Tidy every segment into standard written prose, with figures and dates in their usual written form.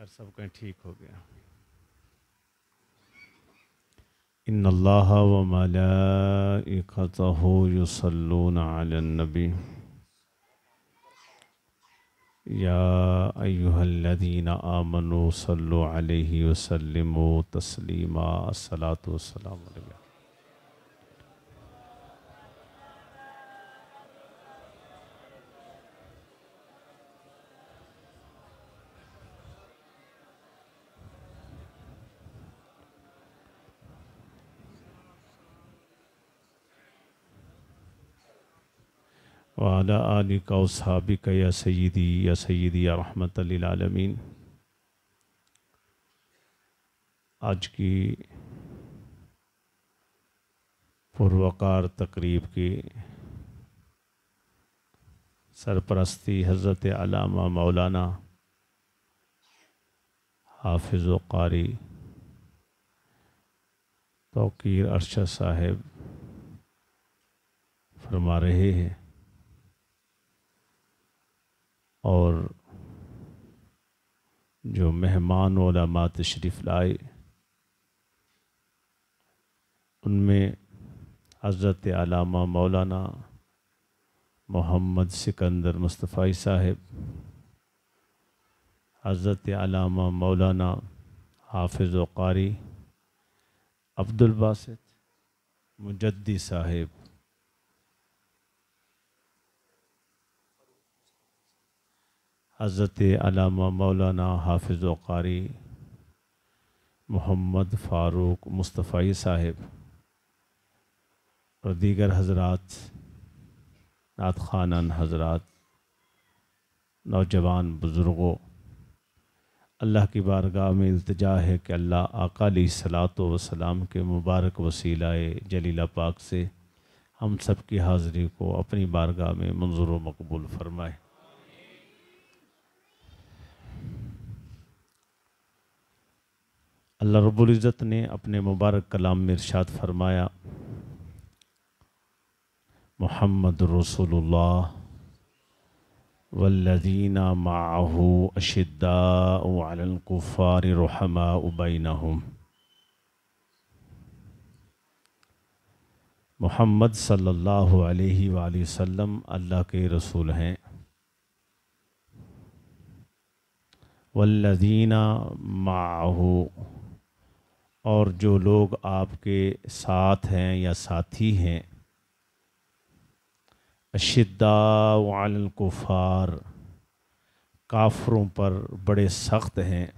कर सब कहीं ठीक हो गया। इन्नल्लाह व मलाइकतहु युसल्लूना अलन नबी या अय्युहल्लज़ीना आमनू सल्लु अलैहि वसल्लिमू तस्लीमा। अस्सलातु वस्सलामु अलैहि। वाला आलिका व सहाबिका या सय्यदी या रहमतल लिल आलमीन। आज की पुरवकार तकरीब की सरपरस्ती हज़रत अल्लामा मौलाना हाफिज़ व क़ारी तौक़ीर अरशद साहिब फरमा रहे हैं और जो मेहमान उलमा तशरीफ़ लाए उनमें हज़रत अल्लामा मौलाना मोहम्मद सिकंदर मुस्तफ़ाई साहिब, हज़रत अल्लामा मौलाना हाफिज़ व क़ारी अब्दुल बासित मुजद्दी साहिब, हज़रत अल्लामा मौलाना हाफिज़ व क़ारी मोहम्मद फ़ारूक मुस्तफ़ाई साहिब और दीगर हज़रात, नात ख़ानन हज़रात, नौजवान बुज़ुर्गों, अल्लाह की बारगाह में इल्तिजा है कि अल्लाह आका अलैहिस्सलातु वस्सलाम के मुबारक वसीलाए जलीला पाक से हम सब की हाज़िरी को अपनी बारगाह में मंजूर व मकबूल फरमाए। अल्लाह रब्बुल इज़्ज़त ने अपने मुबारक कलाम में इरशाद फरमाया, मुहम्मद रसूलुल्लाह वल्लज़ीना माअहू अशिद्दाउ अलल कुफ़्फ़ारि रुहमाउ बैनहुम। मुहम्मद सल्लल्लाहु अलैहि वसल्लम अल्लाह के रसूल हैं। वल्लज़ीना माअहू, और जो लोग आपके साथ हैं या साथी हैं, अशिद्दाउ अलल कुफ़ार, काफ़रों पर बड़े सख्त हैं,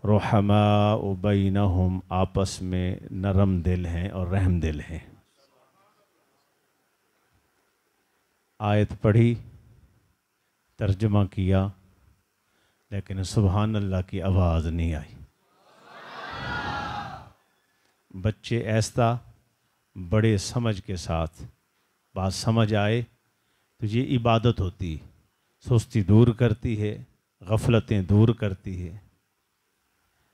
रुहमाउ बैनहुम, आपस में नरम दिल हैं और रहम दिल हैं। आयत पढ़ी, तर्जमा किया, लेकिन सुभान अल्लाह की आवाज़ नहीं आई। बच्चे ऐसा बड़े समझ के साथ बात समझ आए तो ये इबादत होती, सुस्ती दूर करती है, गफलतें दूर करती है।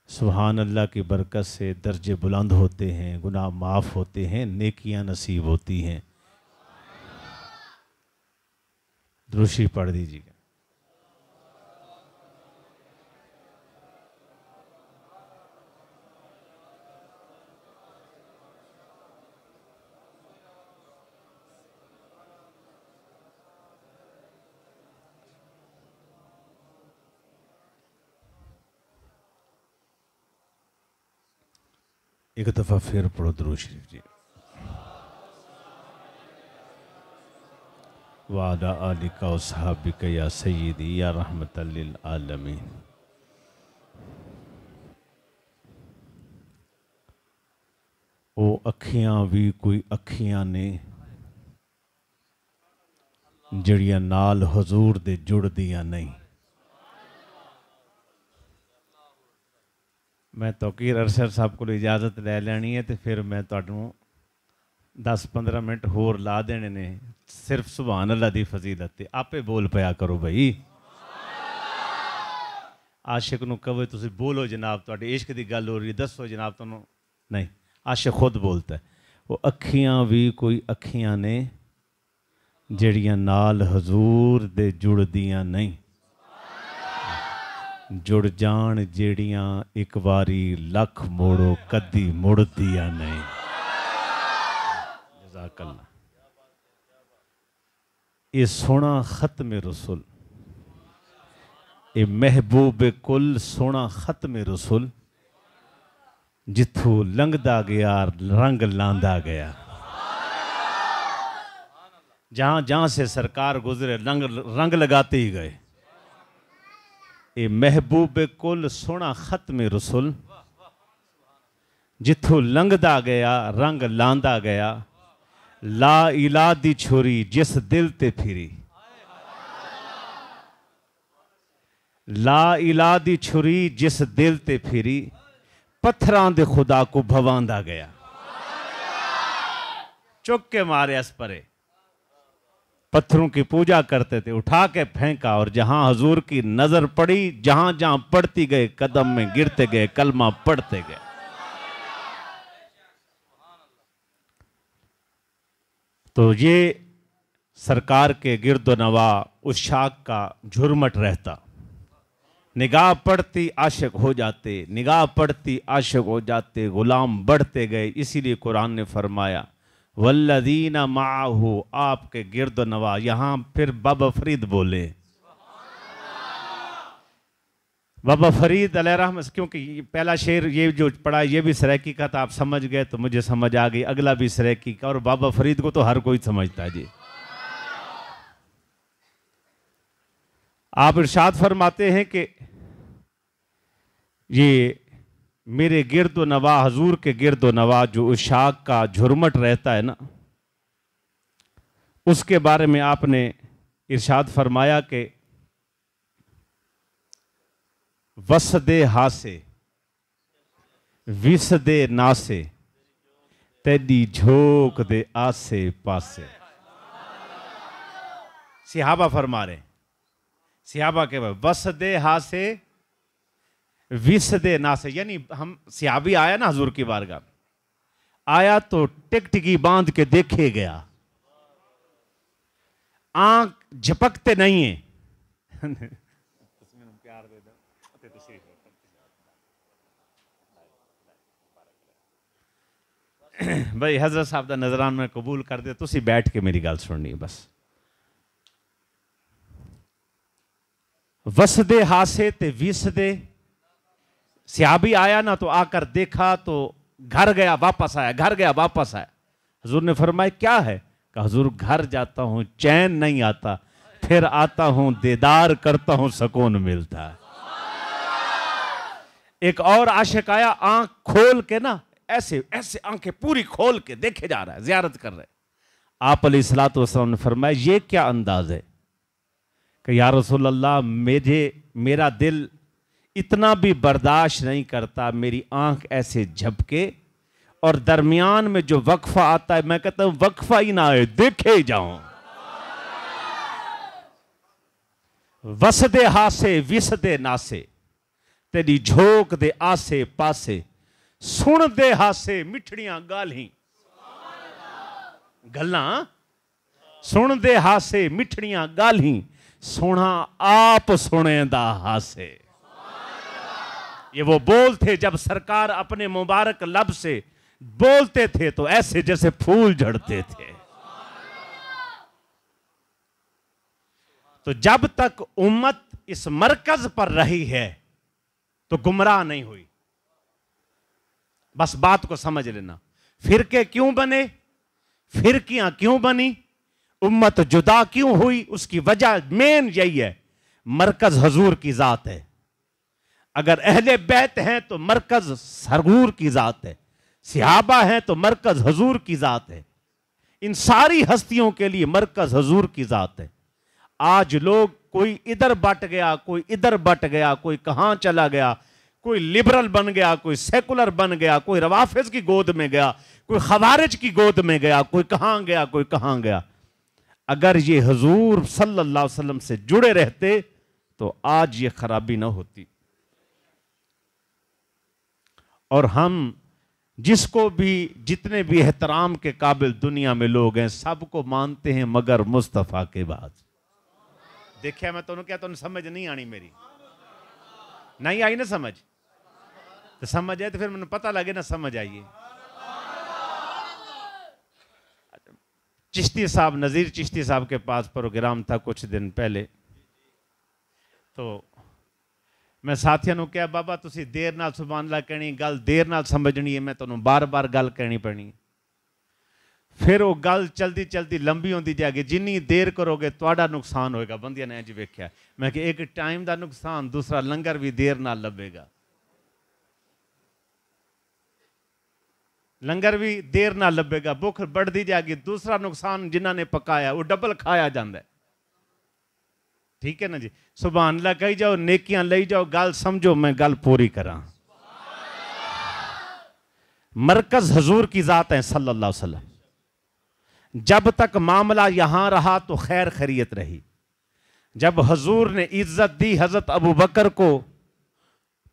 सुभान अल्लाह की बरकत से दर्जे बुलंद होते हैं, गुनाह माफ़ होते हैं, नेकियां नसीब होती हैं। दुरूशी पढ़ दीजिएगा। एक दफ़ा फिर पढ़ो दुरूद शरीफ जी। वाला आलिका व सहाबिका या सय्यदी या रहमतल लिल आलमीन। वो अखियां भी कोई अखियां ने जड़ियां नाल हजूर दे जुड़ दियां नहीं। मैं तौकीर अरशद साहब को इजाज़त ले लैनी है तो फिर मैं तुहानू 10-15 मिनट होर ला देने ने सिर्फ सुभान अल्लाह दी फजीलत। आपे बोल पाया करो भाई। आशिक नू कहो तुसी बोलो जनाब, तुहाडे इश्क दी गल हो रही, दसो जनाब तुहानू। नहीं, आशिक खुद बोलता है। वो अखियां भी कोई अखियां ने जड़ियां नाल हजूर दे जुड़ दियां नहीं। जुड़ जान जेड़ियां एक बारी लख मोड़ो कदी मुड़दियां नहीं। जज़ाकल्लाह। ये सोना खत्म रसूल, ये महबूब कुल सोना खत्म रसूल, जिथू लंघदा गया रंग लांदा गया। जहां जहां से सरकार गुजरे रंग लगाते ही गए। ये महबूब कुल सोना खत्म रसूल, जिथू लंघदा गया रंग लांदा गया। ला इला दी छोरी जिस दिल ते फिरी, ला इला दी छुरी जिस दिल ते फिरी, पत्थरां दे खुदा को भवांदा गया। चुक के मारे अस परे, पत्थरों की पूजा करते थे, उठा के फेंका और जहां हजूर की नजर पड़ी, जहां जहां पढ़ती गए कदम में गिरते गए, कलमा पढ़ते गए। तो ये सरकार के गिरदो नवा उस शाख का झुरमट रहता। निगाह पड़ती आशिक हो जाते, निगाह पड़ती आशिक हो जाते, गुलाम बढ़ते गए। इसीलिए कुरान ने फरमाया वल्लदीना माहू, आपके गिरदो नवा। यहां फिर बाबा फरीद बोले, बाबा फरीद अलैहिर्रहमत, क्योंकि पहला शेर ये जो पढ़ा ये भी सराकी का था, आप समझ गए तो मुझे समझ आ गई। अगला भी सराकी का, और बाबा फरीद को तो हर कोई समझता है जी। आप इरशाद फरमाते हैं कि ये मेरे गिरदो नवा, हजूर के गिरदो नवा जो उशाक का झुरमट रहता है ना, उसके बारे में आपने इरशाद फरमाया कि वसदे हासे विसदे नासे, तेरी झोंक दे आसे पासे। सिहाबा फरमा रहे, सिहाबा के वसदे हासे विसदे नासे, यानी हम सिहाबी आया ना हजूर की बारगाह, आया तो टिकटिकी बांध के देखे गया, आंख झपकते नहीं है। भाई हजरत साहब का नजरान में कबूल कर दे, तुसी बैठ के मेरी गल सुननी बस। वसदे हासे ते विसदे, सियाबी आया ना तो आकर देखा तो घर गया वापस आया, घर गया वापस आया। हुजूर ने फरमाया क्या है? कहा हुजूर घर जाता हूं चैन नहीं आता, फिर आता हूं दीदार करता हूं सुकून मिलता है। एक और आशिक आया, आंख खोल के ना ऐसे ऐसे आंखें पूरी खोल के देखे जा रहा है, जियारत कर रहे। आप अलैहिस्सलातु वस्सलाम ने फरमाया ये क्या अंदाज है कि या रसूल अल्लाह, मेरा दिल इतना भी बर्दाश्त नहीं करता, मेरी आंख ऐसे झपके और दरमियान में जो वक्फा आता है, मैं कहता हूं वक्फा ही ना आए, देखे ही जाऊं। वसदे हासे विसदे नासे, तेरी झोंक दे आसे पासे, सुन दे हासे मिठड़ियां गाली, गल्ला सुन दे हासे मिठड़ियां गाली, सोना आप सुने दा हासे। ये वो बोल थे जब सरकार अपने मुबारक लब से बोलते थे तो ऐसे जैसे फूल झड़ते थे। तो जब तक उम्मत इस मरकज पर रही है तो गुमराह नहीं हुई। बस बात को समझ लेना। फिरके क्यों बने, फिरकियां क्यों बनी, उम्मत जुदा क्यों हुई, उसकी वजह मेन यही है, मरकज हजूर की जात है। अगर अहले बैत हैं तो मरकज हजूर की जात है, सिहाबा हैं तो मरकज हजूर की जात है। इन सारी हस्तियों के लिए मरकज हजूर की जात है। आज लोग कोई इधर बट गया, कोई इधर बट गया, कोई कहां चला गया, कोई लिबरल बन गया, कोई सेकुलर बन गया, कोई रवाफिज की गोद में गया, कोई खवारिज की गोद में गया, कोई कहां गया, कोई कहां गया। अगर ये हुजूर सल्लल्लाहु अलैहि वसल्लम से जुड़े रहते तो आज ये खराबी ना होती। और हम जिसको भी, जितने भी एहतराम के काबिल दुनिया में लोग हैं, सबको मानते हैं मगर मुस्तफा के बाद। देखिए मैं तुम्हें क्या, तुम्हें समझ नहीं आनी मेरी। नहीं आई ना समझ? तो समझ आए तो फिर मैंने पता लगे ना समझ आइए। चिश्ती साहब, नज़ीर चिश्ती साहब के पास प्रोग्राम था कुछ दिन पहले, तो मैं साथियों को कहा बाबा तुसी देर नाल सुभान अल्लाह कहनी, गल देर नाल समझनी है, मैं तुहानू बार बार गल कहनी पैनी। फिर वो गल चलती चलती लंबी होती जाएगी, जिन्नी देर करोगे तुहाडा नुकसान होएगा। बंदियां ने इंज वेख्या, मैं कि एक टाइम का नुकसान, दूसरा लंगर भी देर नाल लभेगा, लंगर भी देर नाल लभेगा, भुख बढ़ती जाएगी, दूसरा नुकसान जिन्हों ने पकाया वो डबल खाया जाता है। ठीक है ना जी? सुभान अल्लाह कही जाओ, नेकियां लई जाओ, गल समझो, मैं गल पूरी करा। मरकज हजूर की जात है सल्लल्लाहु अलैहि वसल्लम। जब तक मामला यहां रहा तो खैर खैरियत रही। जब हजूर ने इज्जत दी हजरत अबू बकर को,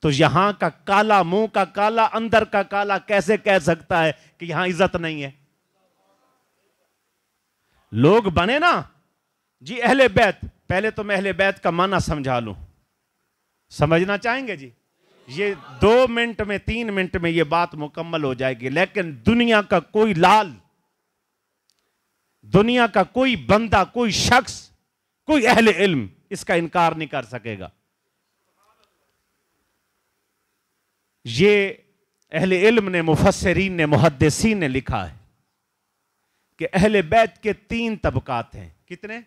तो यहां का काला, मुंह का काला, अंदर का काला कैसे कह सकता है कि यहां इज्जत नहीं है? लोग बने ना जी अहले बैत। पहले तो मैं अहले बैत का माना समझा लूं, समझना चाहेंगे जी? ये 2 मिनट में 3 मिनट में ये बात मुकम्मल हो जाएगी। लेकिन दुनिया का कोई लाल, दुनिया का कोई बंदा, कोई शख्स, कोई अहले इल्म इसका इनकार नहीं कर सकेगा। ये अहले इल्म ने, मुफस्सिरीन ने, मुहद्दिसीन ने लिखा है कि अहले बैत के 3 तबकात हैं। कितने?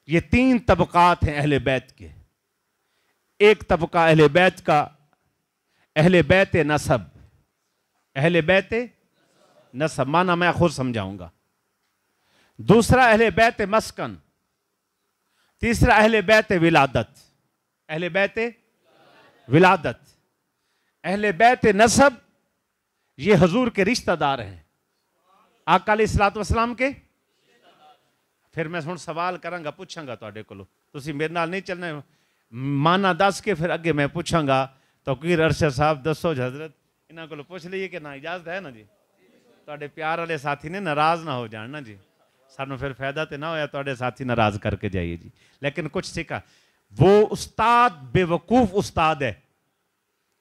ये 3 तबकात हैं अहले बैत के। एक तबका अहले बैत का, अहले बैत नसब। अहले बैत नसब माना मैं खुद समझाऊंगा। दूसरा अहले बैत मस्कन। तीसरा अहले बैत विलादत। अहले बैत विलादत। अहले बैत नसब ये हजूर के रिश्तेदार हैं, आका अलैहिस्सलातु वस्सलाम के। फिर मैं हुण सवाल करांगा, पूछांगा तुहाडे कोलों, तुसीं मेरे नाल नहीं चलना, माना दस के फिर अगे मैं पूछांगा। तौकीर अरशद साहब दसो हजरत, इन्हां कोलों पुछ लईए कि ना, इजाजत है ना जी? तुहाडे प्यार वाले साथी ने नाराज ना हो जान ना जी, सानू फिर फायदा तो ना होया तुहाडे साथी नाराज करके जाइए जी। लेकिन कुछ सीखा। वो उस्ताद बेवकूफ उस्ताद है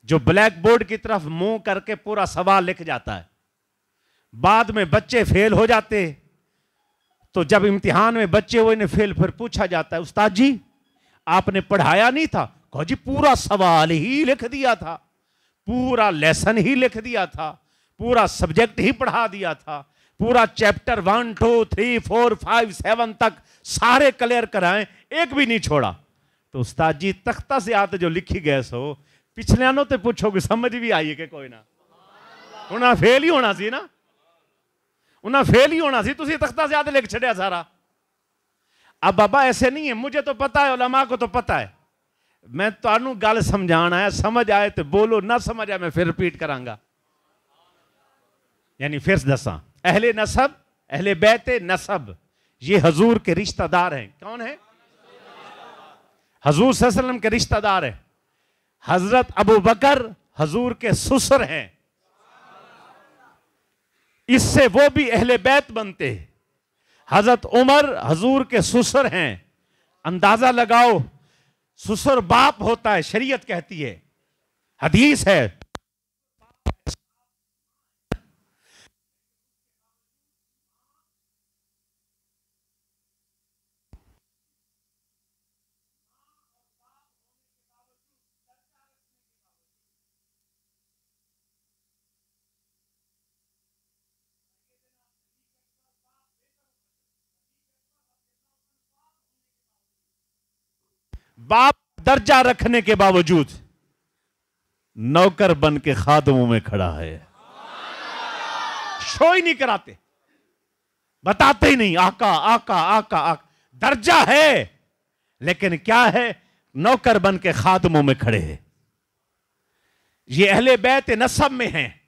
जो ब्लैक बोर्ड की तरफ मुंह करके पूरा सवाल लिख जाता है, बाद में बच्चे फेल हो जाते, तो जब इम्तिहान में बच्चे हुए ने फेल, फिर पूछा जाता है उस्ताद जी आपने पढ़ाया नहीं था? कहो जी पूरा सवाल ही लिख दिया था, पूरा लेसन ही लिख दिया था, पूरा सब्जेक्ट ही पढ़ा दिया था, पूरा चैप्टर 1 2 3 4 5 7 तक सारे क्लियर कराएं, एक भी नहीं छोड़ा। तो उस्ताद जी तख्ता से आते जो लिखी गए सो पिछले नो तो पूछोगे समझ भी आई है कि कोई ना, उन्हें फेल ही होना सी ना, उन्हें फेल ही होना सी, तुसी तख्ता से आते लिख छड़िया सारा। अब बाबा ऐसे नहीं है, मुझे तो पता है, उलमा को तो पता है, मैं तुहानू गल समझाना है, समझ आए तो बोलो, ना समझ आए मैं फिर रिपीट करांगा। यानी फिर दसा, अहले नसब, अहले बैत नसब ये हजूर के रिश्तेदार हैं। कौन है? हजूर सल्लल्लाहु अलैहि वसल्लम के रिश्तेदार है। हजरत अबू बकर हजूर के ससुर हैं, इससे वो भी अहले बैत बनते हैं। हजरत उमर हजूर के ससुर हैं। अंदाजा लगाओ, ससुर बाप होता है, शरीयत कहती है, हदीस है। बाप दर्जा रखने के बावजूद नौकर बन के खादमों में खड़ा है। शो ही नहीं कराते, बताते ही नहीं, आका आका आका आका। दर्जा है लेकिन क्या है, नौकर बन के खादमों में खड़े हैं। ये अहले बैत नसब में हैं,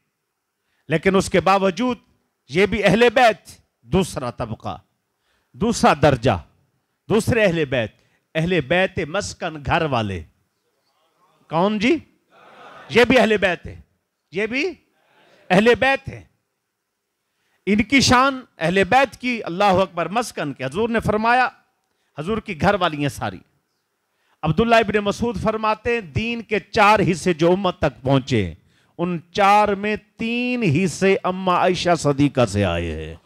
लेकिन उसके बावजूद ये भी अहले बैत, दूसरा तबका, दूसरा दर्जा, दूसरे अहले बैत, अहले बैत मस्कन घर वाले। कौन जी? ये भी अहले बैत है, ये भी अहले बैत है। इनकी शान अहले बैत की, अल्लाह अकबर, मस्कन के हजूर ने फरमाया हजूर की घर वाली हैं सारी। अब्दुल्ला इब्न मसूद फरमाते हैं दीन के 4 हिस्से जो उम्मत तक पहुंचे, उन 4 में 3 हिस्से अम्मा आयशा सदीका से आए हैं।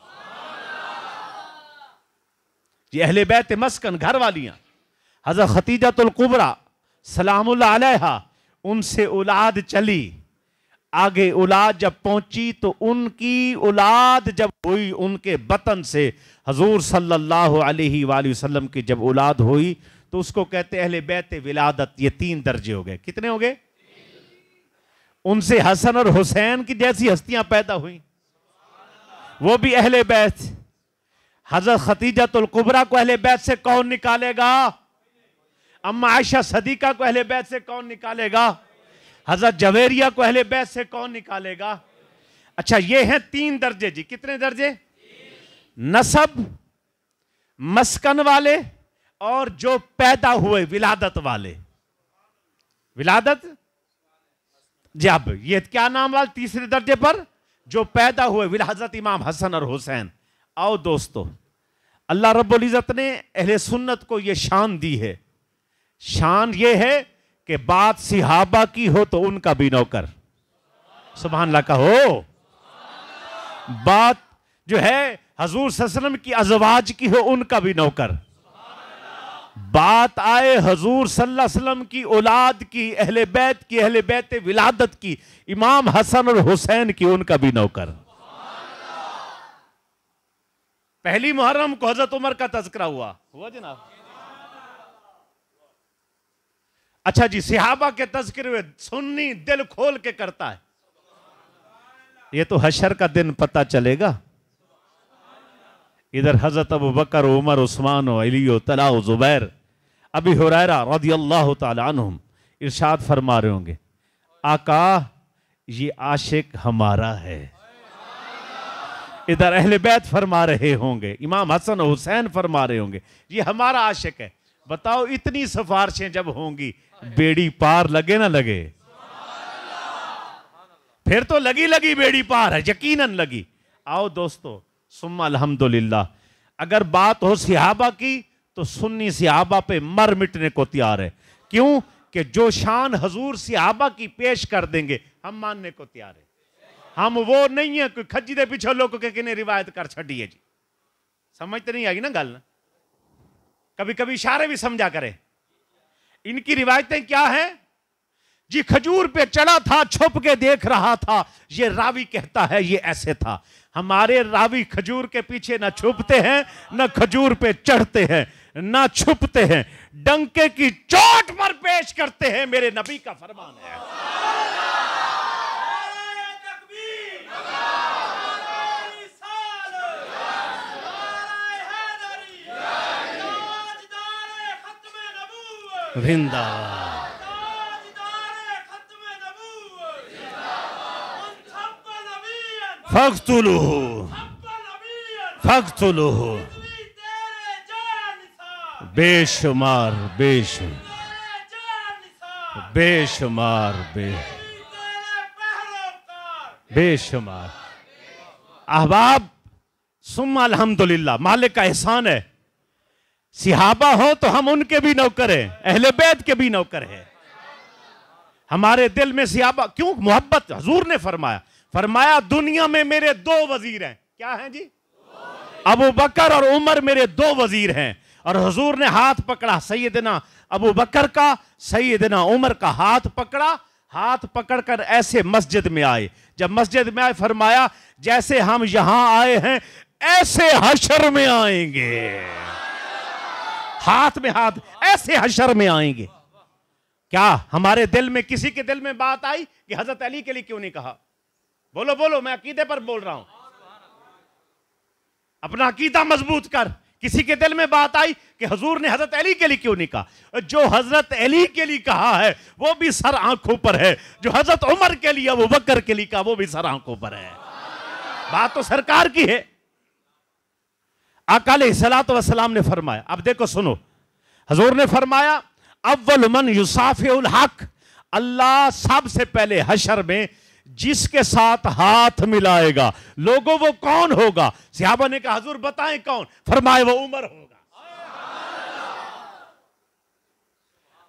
ये अहले बैत मस्कन, घर वालियां, हज़रत खतीजतुल कुबरा सलामुल्लाह अलैहा, उनसे औलाद चली। आगे औलाद जब पहुंची तो उनकी औलाद जब हुई, उनके बतन से हजूर सल्लल्लाहु अलैहि वसल्लम की जब औलाद हुई तो उसको कहते अहले बैत विलादत। ये 3 दर्जे हो गए। कितने हो गए? उनसे हसन और हुसैन की जैसी हस्तियां पैदा हुई, वो भी अहले बैत। हजरत खतीजतुल कुबरा को अहले बैत से कौन निकालेगा? अम्मा आयशा सदीका को अहले बैत से कौन निकालेगा? हजरत जवेरिया को अहले बैत से कौन निकालेगा? अच्छा, ये हैं 3 दर्जे जी। कितने दर्जे? नसब, मस्कन वाले और जो पैदा हुए विलादत वाले। विलादत जी। अब ये क्या नाम वाले? तीसरे दर्जे पर जो पैदा हुए हजरत इमाम हसन और हुसैन। आओ दोस्तों, अल्लाह रब्बुल इज्जत ने अहले सुन्नत को यह शान दी है। शान ये है कि बात सिहाबा की हो तो उनका भी नौकर, सुभान अल्लाह का हो। बात जो है हजूर सल्लल्लाहु अलैहि वसल्लम की अज़वाज की हो, उनका भी नौकर। बात आए हजूर सल्लल्लाहु अलैहि वसल्लम की औलाद की, अहले बैत की, अहले बैत विलादत की, इमाम हसन और हुसैन की, उनका भी नौकर। पहली मुहर्रम को हजरत उमर का तज़किरा हुआ जनाब। अच्छा जी, सिहाबा के तज़किरे हुए, सुन्नी दिल खोल के करता है। ये तो हशर का दिन पता चलेगा। इधर हजरत अबू बकर, उमर, उस्मान, अली, तला, जुबैर, अबी हुरैरा रज़ियल्लाहु ताला अन्हुम इरशाद फरमा रहे होंगे, आका ये आशिक हमारा है। इधर अहले बैत फरमा रहे होंगे, इमाम हसन और हुसैन फरमा रहे होंगे, ये हमारा आशिक है। बताओ, इतनी सिफारिशें जब होंगी, बेड़ी पार लगे ना लगे? फिर तो लगी लगी बेड़ी पार है, यकीनन लगी। आओ दोस्तों, सुम्मा अल्हम्दुलिल्लाह। अगर बात हो सिहाबा की तो सुन्नी सिहाबा पे मर मिटने को तैयार है। क्यों? कि जो शान हजूर सिहाबा की पेश कर देंगे, हम मानने को तैयार है। हम वो नहीं है कोई खज्जी दे पीछे लोगों के किने रिवायत कर छड़ी है जी। समझ तो नहीं आई ना गल? कभी कभी इशारे भी समझा करें। इनकी रिवायतें क्या हैं जी? खजूर पे चढ़ा था, छुप के देख रहा था, ये रावी कहता है ये ऐसे था। हमारे रावी खजूर के पीछे ना छुपते हैं, ना खजूर पे चढ़ते हैं, ना छुपते हैं, डंके की चोट पर पेश करते हैं। मेरे नबी का फरमान है। जिंदाबाद। फक्तुलूहु फक्तुलूहु। बेशुमार बेशुमार बेशुमार बेशुमार अहबाब, सुम्मा अल्हम्दुलिल्लाह। मालिक का एहसान है, सिहाबा हो तो हम उनके भी नौकर हैं, अहले बैत के भी नौकर हैं। हमारे दिल में सिहाबा क्यों मोहब्बत? हुजूर ने फरमाया दुनिया में मेरे 2 वजीर हैं। क्या हैं जी? अबू बकर और उमर मेरे 2 वजीर हैं। और हुजूर ने हाथ पकड़ा सैयदना अबू बकर का, सैयदना उमर का हाथ पकड़ा। हाथ पकड़कर ऐसे मस्जिद में आए। जब मस्जिद में आए, फरमाया जैसे हम यहां आए हैं ऐसे हशर में आएंगे। हाथ में हाथ, ऐसे हशर में आएंगे। क्या हमारे दिल में, किसी के दिल में बात आई कि हजरत अली के लिए क्यों नहीं कहा? बोलो बोलो, मैं अकीदे पर बोल रहा हूं। अपना अकीदा मजबूत कर। किसी के दिल में बात आई कि हुजूर ने हजरत अली के लिए क्यों नहीं कहा? जो हजरत अली के लिए कहा है वो भी सर आंखों पर है, जो हजरत उमर के लिए, अबू बकर के लिए कहा, वो भी सर आंखों पर है। बात तो सरकार की है। आका अलैहिस्सलातु वस्सलाम ने फरमाया, अब देखो सुनो, हुजूर ने फरमाया अव्वल मन युसाफिउल हक, अल्लाह सबसे पहले हशर में जिसके साथ हाथ मिलाएगा, लोगों वो कौन होगा? सहाबा ने कहा हुजूर बताएं कौन? फरमाए वो उमर होगा।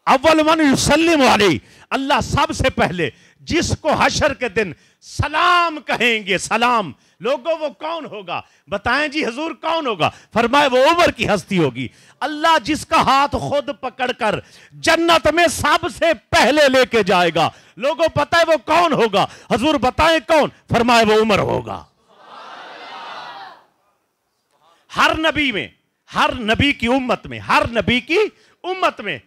अव्वल मन युसल्लिमु अलैहि, अल्लाह सबसे पहले जिसको हशर के दिन सलाम कहेंगे, सलाम। लोगों वो कौन होगा? बताएं जी हुजूर कौन होगा? फरमाए वो उमर की हस्ती होगी। अल्लाह जिसका हाथ खुद पकड़कर जन्नत में सबसे पहले लेके जाएगा। लोगों पता है वो कौन होगा? हुजूर बताएं कौन? फरमाए वो उमर होगा। हर नबी में, हर नबी की उम्मत में, हर नबी की उम्मत में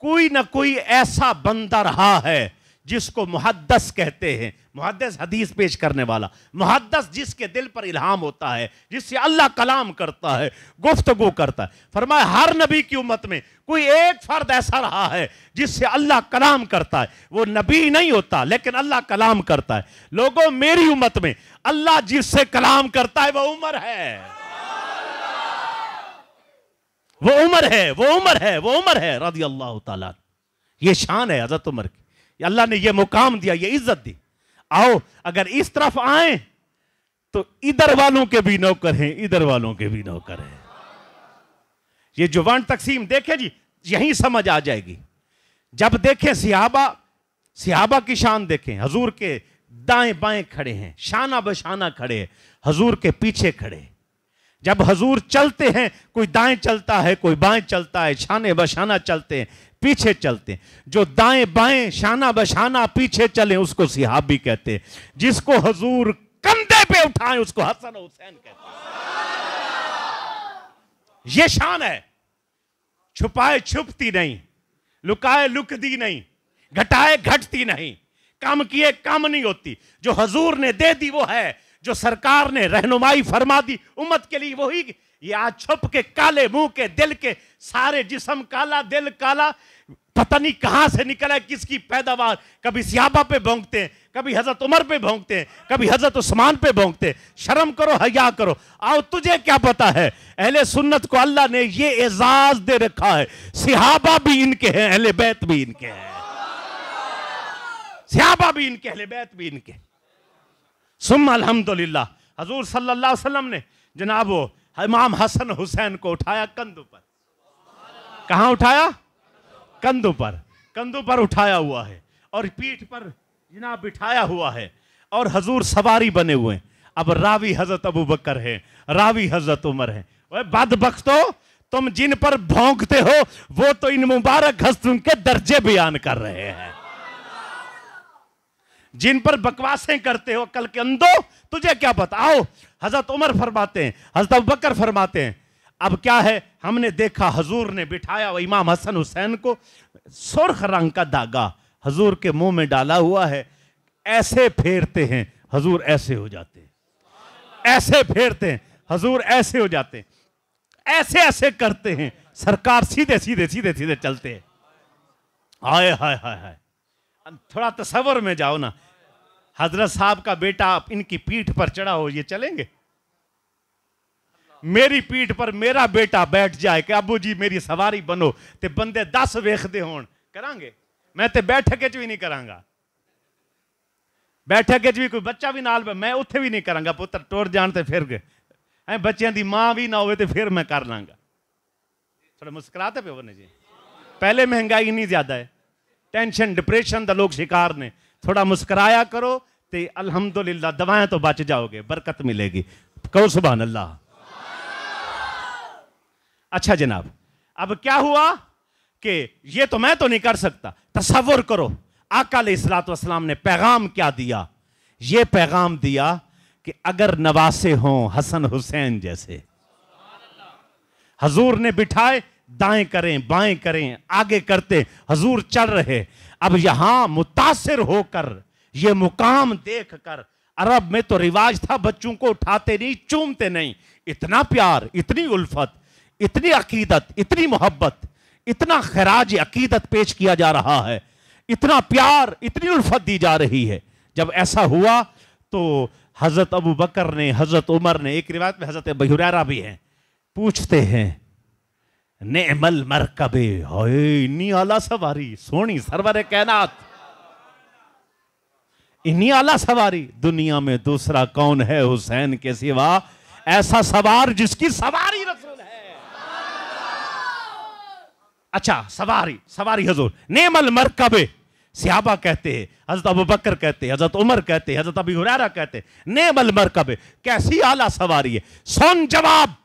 कोई ना कोई ऐसा बंदा रहा है जिसको मुहद्दस कहते हैं। मुहद्दस हदीस पेश करने वाला, मुहद्दस जिसके दिल पर इल्हाम होता है, जिससे अल्लाह कलाम करता है, गुफ्तगू करता है। फरमाया हर नबी की उम्मत में कोई एक फर्द ऐसा रहा है जिससे अल्लाह कलाम करता है। वो नबी नहीं होता लेकिन अल्लाह कलाम करता है। लोगों मेरी उम्मत में अल्लाह जिससे कलाम करता है वो उमर है, वो उमर है, वो उमर है, वो उमर है रज़ी अल्लाह ताला। ये शान है हज़रत उमर की। अल्लाह ने ये मुकाम दिया, ये इज्जत दी। आओ अगर इस तरफ आए तो इधर वालों के भी नौकर हैं, इधर वालों के भी नौकर हैं। ये जो वंड तकसीम देखे जी, यहीं समझ आ जाएगी। जब देखें सिहाबा की शान देखें, हजूर के दाएं बाएं खड़े हैं, शाना बशाना खड़े हैं, हजूर के पीछे खड़े। जब हजूर चलते हैं कोई दाएं चलता है, कोई बाएं चलता है, शाने बशाना चलते हैं, पीछे चलते हैं। जो दाएं बाएं शाना बशाना पीछे चले उसको सिहाबी कहते हैं। जिसको हजूर कंधे पे उठाएं उसको हसन हुसैन कहते हैं। ये शान है। छुपाए छुपती नहीं, लुकाए लुकदी नहीं, घटाए घटती नहीं, कम किए कम नहीं होती। जो हजूर ने दे दी वो है, जो सरकार ने रहनुमाई फरमा दी उम्मत के लिए वही। ये आज छुप के काले मुंह के दिल के सारे जिस्म काला, दिल काला, पता नहीं कहां से निकला है, किसकी पैदावार। कभी सिहाबा पे भोंकते हैं, कभी हजरत उमर पे भोंकते हैं, कभी हजरत उस्मान पे भोंकते हैं। शर्म करो, हया करो। आओ तुझे क्या पता है, अहले सुन्नत को अल्लाह ने ये एजाज दे रखा है, सिहाबा भी इनके हैं, अहले बैत भी इनके हैं। सिहाबा भी इनके, अहले बैत भी इनके। सुम्मा अल्हम्दुलिल्लाह। हजूर सल्लल्लाहु अलैहि वसल्लम ने जनाब वो इमाम हसन हुसैन को उठाया कंधों पर। कहां उठाया? कंधों पर। कंधों पर उठाया हुआ है और पीठ पर जनाब बिठाया हुआ है और हजूर सवारी बने हुए हैं। अब रावी हजरत अबू बकर है, रावी हजरत उमर है। बदबख्तो, तुम जिन पर भौंकते हो वो तो इन मुबारक हस्तों के दर्जे बयान कर रहे हैं। जिन पर बकवासें करते हो कल के अंधो, तुझे क्या पता। आओ हजरत उमर फरमाते हैं, हजरत अबू बकर फरमाते हैं। अब क्या है, हमने देखा हजूर ने बिठाया वो इमाम हसन हुसैन को, सुर्ख रंग का धागा हजूर के मुंह में डाला हुआ है। ऐसे फेरते हैं हजूर ऐसे हो जाते हैं, ऐसे फेरते हैं हजूर ऐसे हो जाते हैं, ऐसे ऐसे करते हैं सरकार सीधे सीधे सीधे सीधे चलते हैं। हाय हाय हाय हाय, थोड़ा तसव्वुर में जाओ ना, हजरत साहब का बेटा इनकी पीठ पर चढ़ा हो, ये चलेंगे? मेरी पीठ पर मेरा बेटा बैठ जाए कि अबू जी मेरी सवारी बनो, ते बंदे 10 वेखदे होण, करांगे? मैं ते बैठक च भी नहीं करांगा, बैठक च भी कोई बच्चा भी नाल, मैं उत्थे भी नहीं करांगा। पुत्र टुर जान ते फिर गए, बच्चों की मां भी ना हो तो फिर मैं कर लांगा। थोड़ा मुस्कुराते पे होने जी, पहले महंगाई नहीं ज्यादा है, टेंशन डिप्रेशन का लोग शिकार ने। थोड़ा मुस्कुराया करो ते अल्हम्दुलिल्लाह, दवाएं तो बच जाओगे, बरकत मिलेगी। कहो सुभान अल्लाह। अच्छा जनाब, अब क्या हुआ कि ये तो मैं तो नहीं कर सकता, तसव्वुर करो आका अलैहिस्सलातु वस्सलाम ने पैगाम क्या दिया। ये पैगाम दिया कि अगर नवासे हों हसन हुसैन जैसे, हजूर ने बिठाए, दाएं करें बाएं करें आगे करते, हजूर चल रहे। अब यहां मुतासिर होकर ये मुकाम देखकर, अरब में तो रिवाज था बच्चों को उठाते नहीं, चूमते नहीं। इतना प्यार, इतनी उल्फत, इतनी अकीदत, इतनी मोहब्बत, इतना खराज अकीदत पेश किया जा रहा है, इतना प्यार, इतनी उल्फत दी जा रही है। जब ऐसा हुआ तो हजरत अबू बकर ने, हजरत उमर ने, एक रिवायत में हजरत अबू हुरैरा भी हैं, पूछते हैं नेमल मरकबे, हाय इन्नी आला सवारी, सोनी सरवर कायनात, इन्नी आला सवारी दुनिया में दूसरा कौन है हुसैन के सिवा, ऐसा सवार जिसकी सवारी रसूल है। अच्छा, सवारी, सवारी हजूर, नेमल मरकबे, सहाबा कहते हैं, हजरत अबू बकर कहते हैं, हजरत उमर कहते हैं, हजरत अबी हुरैरा कहते हैं, नेमल मरकबे, कैसी आला सवारी है। सुन जवाब,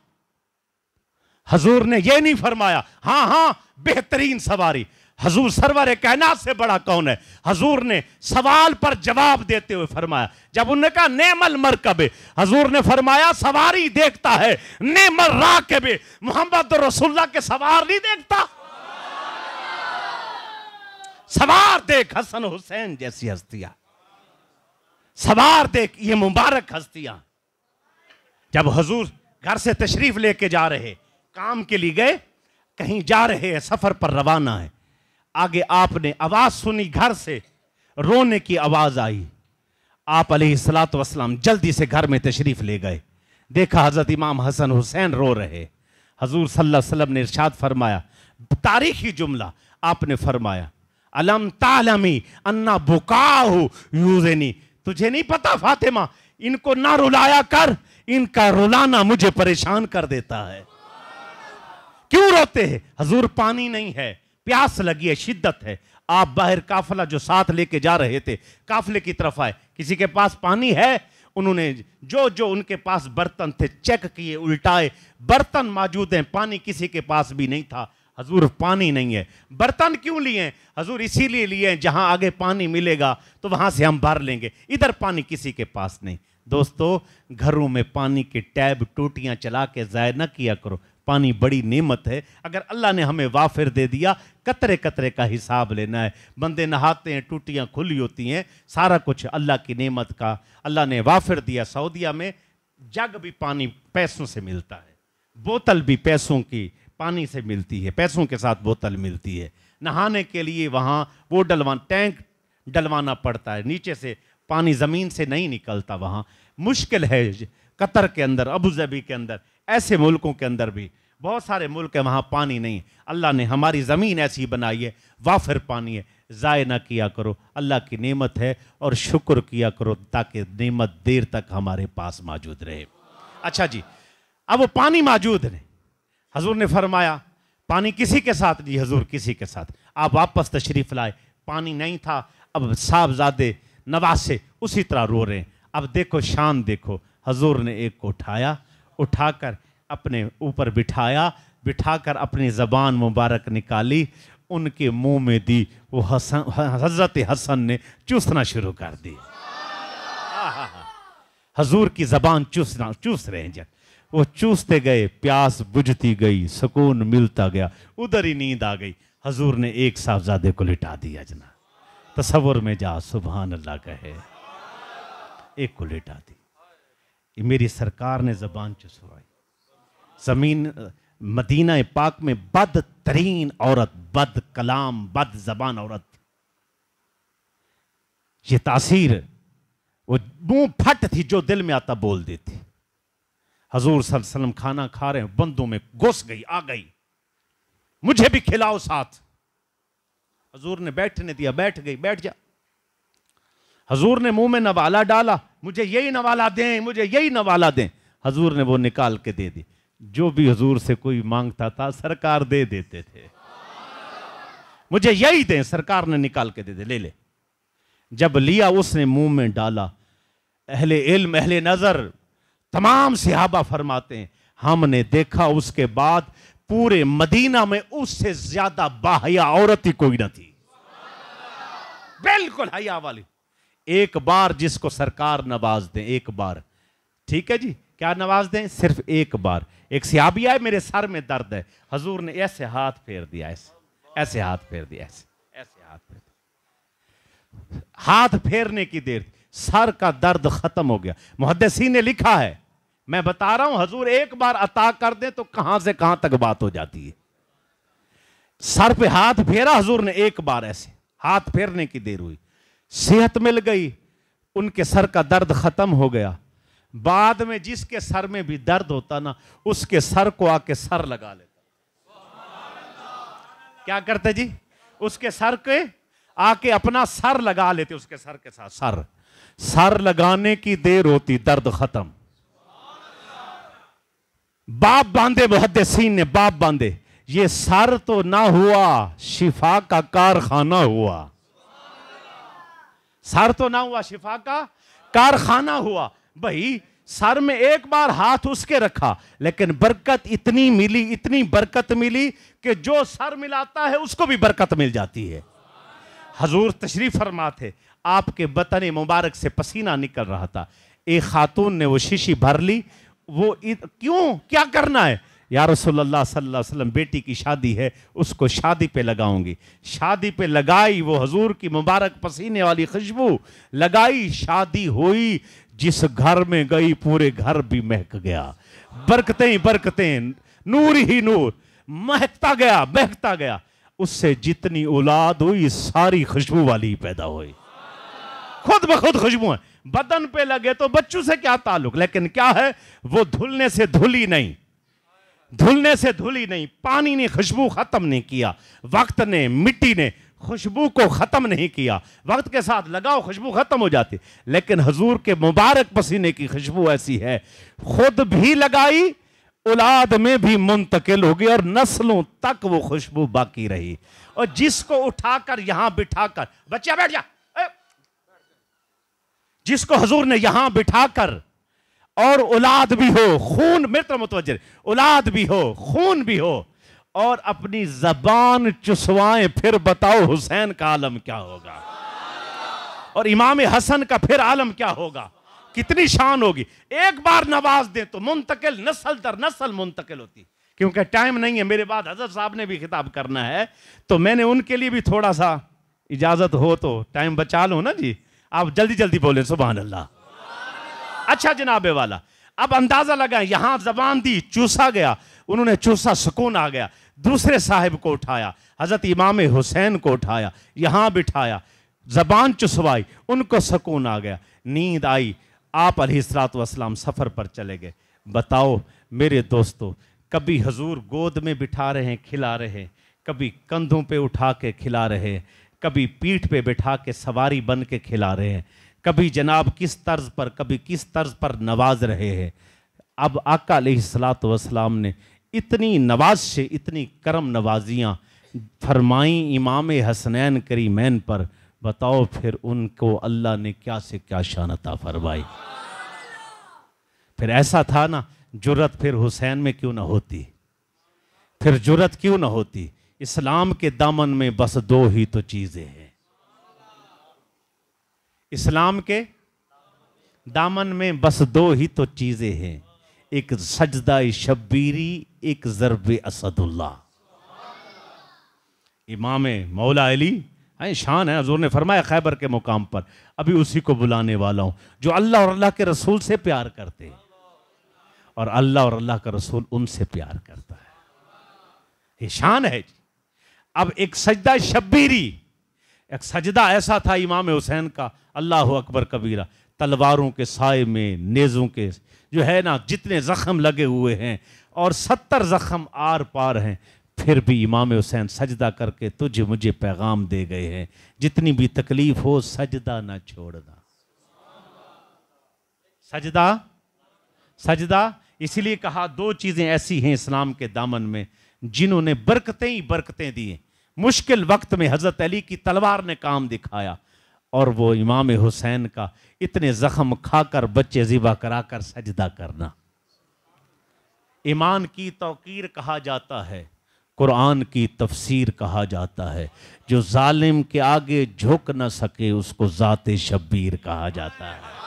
हजूर ने यह नहीं फरमाया हाँ हाँ बेहतरीन सवारी। हजूर सरवर कायनात से बड़ा कौन है? हजूर ने सवाल पर जवाब देते हुए फरमाया, जब उन्होंने कहा नेमल मरकबे, हजूर ने फरमाया सवारी देखता है, नेमल राकबे, मोहम्मद रसूलुल्लाह के सवार नहीं देखता। सवार देख हसन हुसैन जैसी हस्तियां, सवार देख ये मुबारक हस्तियां। जब हजूर घर से तशरीफ लेके जा रहे, काम के लिए गए, कहीं जा रहे हैं, सफर पर रवाना है, आगे आपने आवाज सुनी, घर से रोने की आवाज आई। आप अलैहिस्सलातु वस्सलाम जल्दी से घर में तशरीफ ले गए, देखा हजरत इमाम हसन हुसैन रो रहे। हजूर सल्लल्लाहु अलैहि वसल्लम ने इरशाद फरमाया, तारीखी जुमला आपने फरमाया, अलम तालमी अन्ना बुकाहु यूज़नी, तुझे नहीं पता फातिमा, इनको ना रुलाया कर, इनका रुलाना मुझे परेशान कर देता है। क्यों रोते हैं? हजूर पानी नहीं है, प्यास लगी है, शिद्दत है। आप बाहर काफिला जो साथ लेके जा रहे थे, काफिले की तरफ आए, किसी के पास पानी है? उन्होंने जो जो उनके पास बर्तन थे चेक किए, उल्टाए, बर्तन मौजूद हैं, पानी किसी के पास भी नहीं था। हजूर पानी नहीं है। बर्तन क्यों लिए? हजूर इसीलिए लिए जहां आगे पानी मिलेगा तो वहां से हम भर लेंगे, इधर पानी किसी के पास नहीं। दोस्तों, घरों में पानी के टैब टूटियां चला के ज़ाया न किया करो, पानी बड़ी नेमत है। अगर अल्लाह ने हमें वाफिर दे दिया, कतरे कतरे का हिसाब लेना है। बंदे नहाते हैं, टूटियां खुली होती हैं, सारा कुछ अल्लाह की नेमत का। अल्लाह ने वाफिर दिया। सऊदिया में जग भी पानी पैसों से मिलता है, बोतल भी पैसों की पानी से मिलती है, पैसों के साथ बोतल मिलती है। नहाने के लिए वहाँ वो टैंक डलवाना पड़ता है, नीचे से पानी ज़मीन से नहीं निकलता। वहाँ मुश्किल है। कतर के अंदर, अबू धाबी के अंदर, ऐसे मुल्कों के अंदर भी बहुत सारे मुल्क है, वहाँ पानी नहीं। अल्लाह ने हमारी ज़मीन ऐसी बनाई है, वाफिर पानी है, ज़ाया ना किया करो। अल्लाह की नेमत है और शुक्र किया करो ताकि नेमत देर तक हमारे पास मौजूद रहे। अच्छा जी, अब वो पानी मौजूद है। हजूर ने फरमाया पानी किसी के साथ नहीं, हजूर किसी के साथ। आप वापस तशरीफ लाए, पानी नहीं था। अब साहबजादे नवासे उसी तरह रो रहे हैं। अब देखो शान, देखो हजूर ने एक को उठाया, उठाकर अपने ऊपर बिठाया, बिठाकर अपनी ज़बान मुबारक निकाली, उनके मुंह में दी। वो हजरत हसन ने चूसना शुरू कर दी। हजूर की ज़बान चूस रहे हैं। जब वो चूसते गए, प्यास बुझती गई, सुकून मिलता गया, उधर ही नींद आ गई। हजूर ने एक साहबजादे को लिटा दिया। जना तसव्वुर में जा, सुभान अल्लाह कहे, एक को लिटा दी। ये मेरी सरकार ने ज़बान चुसवाई। ज़मीन मदीना पाक में बदतरीन औरत, बद कलाम, बद ज़बान औरत, ये तासीर, वो मुंह फट थी, जो दिल में आता बोल देती। हजूर सल्लल्लाहु अलैहि वसल्लम खाना खा रहे हैं, बंदों में घुस गई, आ गई, मुझे भी खिलाओ साथ। हजूर ने बैठने दिया, बैठ गई, बैठ जा। हजूर ने मुंह में नवाला डाला, मुझे यही नवाला दें, मुझे यही नवाला दें। हजूर ने वो निकाल के दे दी। जो भी हजूर से कोई मांगता था सरकार दे देते थे। मुझे यही दें, सरकार ने निकाल के दे दे, ले ले। जब लिया उसने मुंह में डाला, अहले इल्म, अहले नजर, तमाम सहाबा फरमाते हैं, हमने देखा उसके बाद पूरे मदीना में उससे ज्यादा बाहया औरत ही कोई न थी, बिल्कुल हया वाली। एक बार जिसको सरकार नवाज दें, एक बार, ठीक है जी, क्या नवाज दें? सिर्फ एक बार। एक सहाबी आए, मेरे सर में दर्द है, हजूर ने ऐसे हाथ फेर दिया, ऐसे ऐसे हाथ फेर दिया, ऐसे ऐसे हाथ फेर दिया। हाथ फेरने की देर, सर का दर्द खत्म हो गया। मुहद्दिसीन ने लिखा है, मैं बता रहा हूं, हजूर एक बार अता कर दे तो कहां से कहां तक बात हो जाती है। सर पे हाथ फेरा हजूर ने एक बार, ऐसे हाथ फेरने की देर हुई, सेहत मिल गई, उनके सर का दर्द खत्म हो गया। बाद में जिसके सर में भी दर्द होता ना, उसके सर को आके सर लगा लेता। क्या करते जी? उसके सर के आके अपना सर लगा लेते, उसके सर के साथ सर। सर लगाने की देर होती, दर्द खत्म। बाप बांधे मुहद्दिसीन ने, बाप बांधे। ये सर तो ना हुआ, शिफा का कारखाना हुआ। सर तो ना हुआ, शिफा का कारखाना हुआ। भाई सर में एक बार हाथ उसके रखा, लेकिन बरकत इतनी मिली, इतनी बरकत मिली कि जो सर मिलाता है उसको भी बरकत मिल जाती है। हजूर तशरीफ फरमा थे, आपके बतन मुबारक से पसीना निकल रहा था। एक खातून ने वो शीशी भर ली। वो क्यों, क्या करना है? या रसूलल्लाह सल्लल्लाहु अलैहि वसल्लम, बेटी की शादी है, उसको शादी पे लगाऊंगी। शादी पे लगाई, वो हजूर की मुबारक पसीने वाली खुशबू लगाई, शादी हुई। जिस घर में गई पूरे घर भी महक गया। बरकतें ही बरकतें, नूर ही नूर, महकता गया महकता गया। उससे जितनी औलाद हुई सारी खुशबू वाली पैदा हुई, खुद ब खुद खुशबू है। बदन पे लगे तो बच्चों से क्या ताल्लुक, लेकिन क्या है, वो धुलने से धुली नहीं, धुलने से धुली नहीं। पानी ने खुशबू खत्म नहीं किया, वक्त ने, मिट्टी ने खुशबू को खत्म नहीं किया। वक्त के साथ लगाओ खुशबू खत्म हो जाती, लेकिन हुजूर के मुबारक पसीने की खुशबू ऐसी है, खुद भी लगाई, औलाद में भी मुंतकिल हो गई और नस्लों तक वो खुशबू बाकी रही। और जिसको उठाकर यहां बिठाकर, बच्चा बैठ जा, जिसको हुजूर ने यहां बिठाकर, और औलाद भी हो, खून, मेरे तरफ मुतवज्जह, औलाद भी हो, खून भी हो, और अपनी जबान चुसवाएं, फिर बताओ हुसैन का आलम क्या होगा, और इमाम हसन का फिर आलम क्या होगा, कितनी शान होगी। एक बार नवाज दे तो मुंतकिल, नस्ल दर नस्ल मुंतकिल होती। क्योंकि टाइम नहीं है, मेरे बाद हजरत साहब ने भी खिताब करना है, तो मैंने उनके लिए भी थोड़ा सा इजाजत हो तो टाइम बचा लो ना जी। आप जल्दी जल्दी बोले सुभान अल्लाह। अच्छा जनाबे वाला, अब अंदाजा लगाएं, यहां जबान दी, चूसा गया, उन्होंने चूसा, सुकून आ गया। दूसरे साहिब को उठाया, हजरत इमाम हुसैन को उठाया, यहां बिठाया, जबान चुसवाई, उनको सुकून आ गया, नींद आई। आप अलैहिस्सलातु वस्सलाम सफर पर चले गए। बताओ मेरे दोस्तों, कभी हजूर गोद में बिठा रहे हैं, खिला रहे हैं, कभी कंधों पे उठा के खिला रहे हैं, कभी पीठ पे बिठा के सवारी बन के खिला रहे हैं, कभी जनाब किस तर्ज पर, कभी किस तर्ज पर नवाज रहे हैं। अब आका अलैहिस्सलातु वस्सलाम ने इतनी नवाज से, इतनी करम नवाजियाँ फरमाई इमाम हसनैन करीमैन पर। बताओ फिर उनको अल्लाह ने क्या से क्या शान अता फरमाई। फिर ऐसा था ना, जुर्रत फिर हुसैन में क्यों ना होती, फिर जुर्रत क्यों ना होती। इस्लाम के दामन में बस दो ही तो चीजें हैं, इस्लाम के दामन में बस दो ही तो चीजें हैं, एक सजदा शब्बीरी, एक ज़र्ब असदुल्लाह। इमाम मौला अली शान है, हुजूर ने फरमाया खैबर के मुकाम पर, अभी उसी को बुलाने वाला हूं जो अल्लाह और अल्लाह के रसूल से प्यार करते हैं, और अल्लाह और अल्लाह का रसूल उनसे प्यार करता है। ये शान है जी। अब एक सजदा शब्बीरी, एक सजदा ऐसा था इमाम हुसैन का, अल्लाह अकबर कबीरा, तलवारों के साए में, नेज़ों के जो है ना, जितने जख्म लगे हुए हैं, और 70 जख्म आर पार हैं, फिर भी इमाम हुसैन सजदा करके तुझे मुझे पैगाम दे गए हैं, जितनी भी तकलीफ हो सजदा ना छोड़ना। सजदा, सजदा, इसीलिए कहा दो चीजें ऐसी हैं इस्लाम के दामन में जिन्होंने बरकतें ही बरकतें दी। मुश्किल वक्त में हजरत अली की तलवार ने काम दिखाया, और वो इमाम हुसैन का इतने जख्म खाकर, बच्चे ज़िबा कराकर सजदा करना। ईमान की तौकीर कहा जाता है, कुरान की तफसीर कहा जाता है, जो जालिम के आगे झुक न सके उसको ज़ाते शब्बीर कहा जाता है।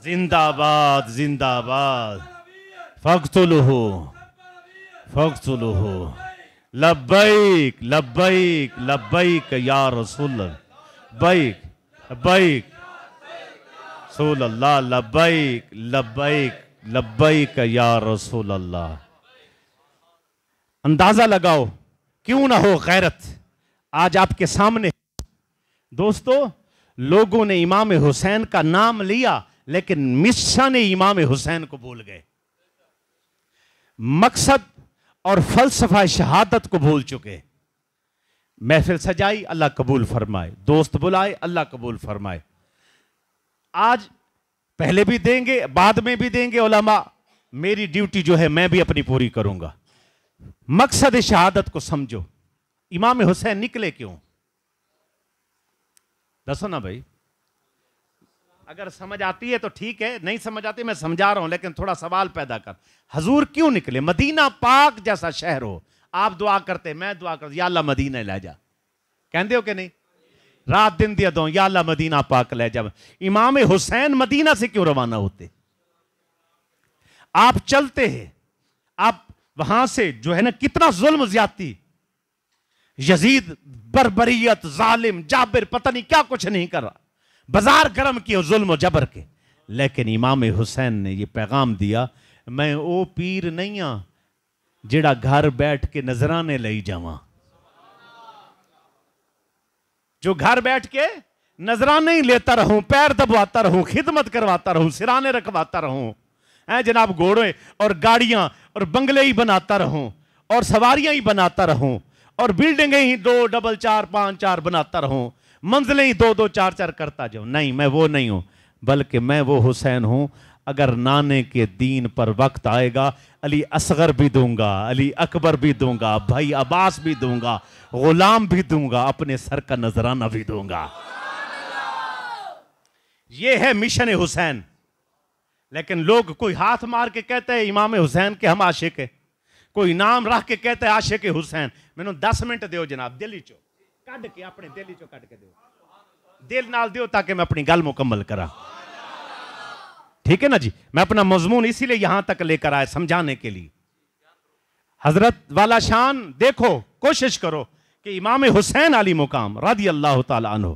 जिंदाबाद जिंदाबाद, फक्तुलहु फक्तुलहु, लब्बैक लब्बैक लब्बैक या रसूल, बैक बैक रसूल अल्लाह, लब्बैक लब्बैक लब्बैक या रसूल अल्लाह। अंदाजा लगाओ क्यों ना हो गैरत आज आपके सामने। दोस्तों, लोगों ने इमाम हुसैन का नाम लिया, लेकिन मिशन इमाम हुसैन को भूल गए, मकसद और फलसफा शहादत को भूल चुके। महफिल सजाई, अल्लाह कबूल फरमाए, दोस्त बुलाए, अल्लाह कबूल फरमाए। आज पहले भी देंगे, बाद में भी देंगे उलमा, मेरी ड्यूटी जो है मैं भी अपनी पूरी करूंगा। मकसद शहादत को समझो। इमाम हुसैन निकले क्यों? दसो ना भाई, अगर समझ आती है तो ठीक है, नहीं समझ आती मैं समझा रहा हूं, लेकिन थोड़ा सवाल पैदा कर। हजूर क्यों निकले? मदीना पाक जैसा शहर हो, आप दुआ करते, मैं दुआ करता, या अल्लाह मदीना ले जा, कहते हो कि नहीं? रात दिन दिया दो, या अल्लाह मदीना पाक ले जा। इमाम हुसैन मदीना से क्यों रवाना होते? आप चलते हैं, आप वहां से जो है ना, कितना जुल्म ज्यादती, यजीद बर्बरियत, जालिम जाबिर, पता नहीं क्या कुछ नहीं कर रहा, बाजार गर्म किए जुल्म जबर के, लेकिन इमाम हुसैन ने यह पैगाम दिया, मैं वो पीर नहीं हाँ जेड़ा घर बैठ के नजराने ले जावा, जो घर बैठ के नजराने ही लेता रहूं, पैर दबवाता रहूं, खिदमत करवाता रहूं, सिराने रखवाता रहूं, जनाब घोड़े और गाड़ियां और बंगले ही बनाता रहूं, और सवारियां ही बनाता रहूं, और बिल्डिंगें ही 2 डबल 4 5 4 बनाता रहूं, मंजिलें ही 2 2 4 4 करता जाऊं। नहीं, मैं वो नहीं हूं, बल्कि मैं वो हुसैन हूं, अगर नाने के दीन पर वक्त आएगा, अली असगर भी दूंगा, अली अकबर भी दूंगा, भाई अब्बास भी दूंगा, गुलाम भी दूंगा, अपने सर का नजराना भी दूंगा। यह है मिशन हुसैन। लेकिन लोग कोई हाथ मार के कहते हैं इमाम हुसैन के हम आशिक है, कोई नाम रख के कहते हैं आशिक हुसैन। मैंने 10 मिनट दो जनाब, दिल चो कट के, अपने दिल चो कट के दो, दिल नाल दो, ताकि मैं अपनी गल मुकम्मल करा। ठीक है ना जी? मैं अपना मजमून इसीलिए यहां तक लेकर आया, समझाने के लिए। हजरत वाला शान देखो, कोशिश करो कि इमाम हुसैन अली मुकाम रदी अल्लाह ताला अन्हु,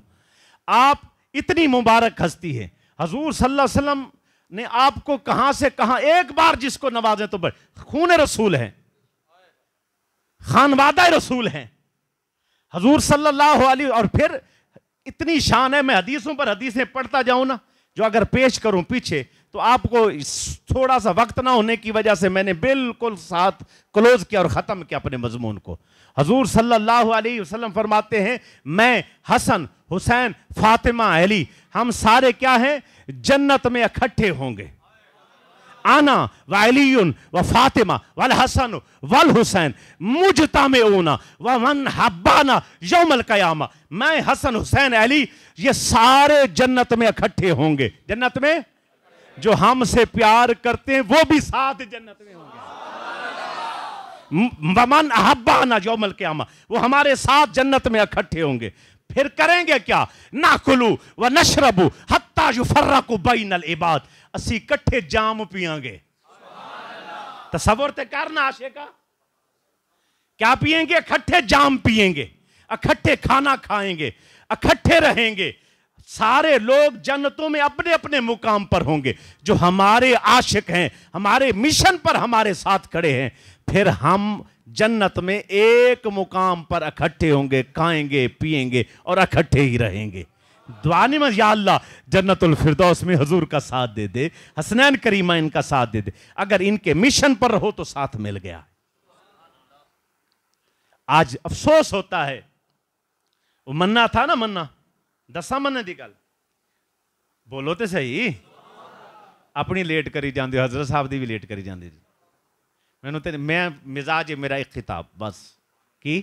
आप इतनी मुबारक हस्ती है, हजूर सल्लल्लाहु अलैहि वसल्लम ने आपको कहां से कहां, एक बार जिसको नवाजे तो खून रसूल है, खानवादा रसूल है हजूर सल्लल्लाहु अलैहि। और फिर इतनी शान है, मैं हदीसों पर हदीसें पढ़ता जाऊं ना, जो अगर पेश करूं पीछे, तो आपको थोड़ा सा वक्त ना होने की वजह से मैंने बिल्कुल साथ क्लोज किया और खत्म किया अपने मजमून को। हजूर सल्लल्लाहु अलैहि वसल्लम फरमाते हैं, मैं, हसन, हुसैन, फातिमा, अली, हम सारे क्या हैं? जन्नत में इकट्ठे होंगे। आना व अलीयुन व फातिमा वल हसन वल हुसैन मुजतमिऊना व मन हब्बाना यौमल क़यामा। मैं, हसन, हुसैन, अली, ये सारे जन्नत में इकट्ठे होंगे। जन्नत में जो हमसे प्यार करते हैं वो भी साथ जन्नत में होंगे। मन हब्बाना यौमल क़यामा, वो हमारे साथ जन्नत में इकट्ठे होंगे। फिर करेंगे क्या? नाकुलू व नशरबू हत्ता युफर्रकु बैनल इबाद, असी इकट्ठे जाम पियांगे। तसव्वुर ते करना आशिका, क्या पिएंगे? इकट्ठे जाम पिएंगे, इकट्ठे खाना खाएंगे, इकट्ठे रहेंगे। सारे लोग जन्नतों में अपने अपने मुकाम पर होंगे। जो हमारे आशिक हैं, हमारे मिशन पर हमारे साथ खड़े हैं, फिर हम जन्नत में एक मुकाम पर इकट्ठे होंगे, खाएंगे, पिएंगे और इकट्ठे ही रहेंगे। दुआनी में या अल्लाह जन्नतुल फिरदौस में हुजूर का साथ दे दे, हसनैन करीमा इनका साथ दे दे। अगर इनके मिशन पर रहो तो साथ मिल गया। आज अफसोस होता है, वो मन्ना था ना, मन्ना दसा मन्ने दी गल बोलो तो सही, अपनी लेट करी जाते, हजरत साहब दी भी लेट करी जाती। मैनू तो मैं मिजाज है मेरा एक खिताब, बस कि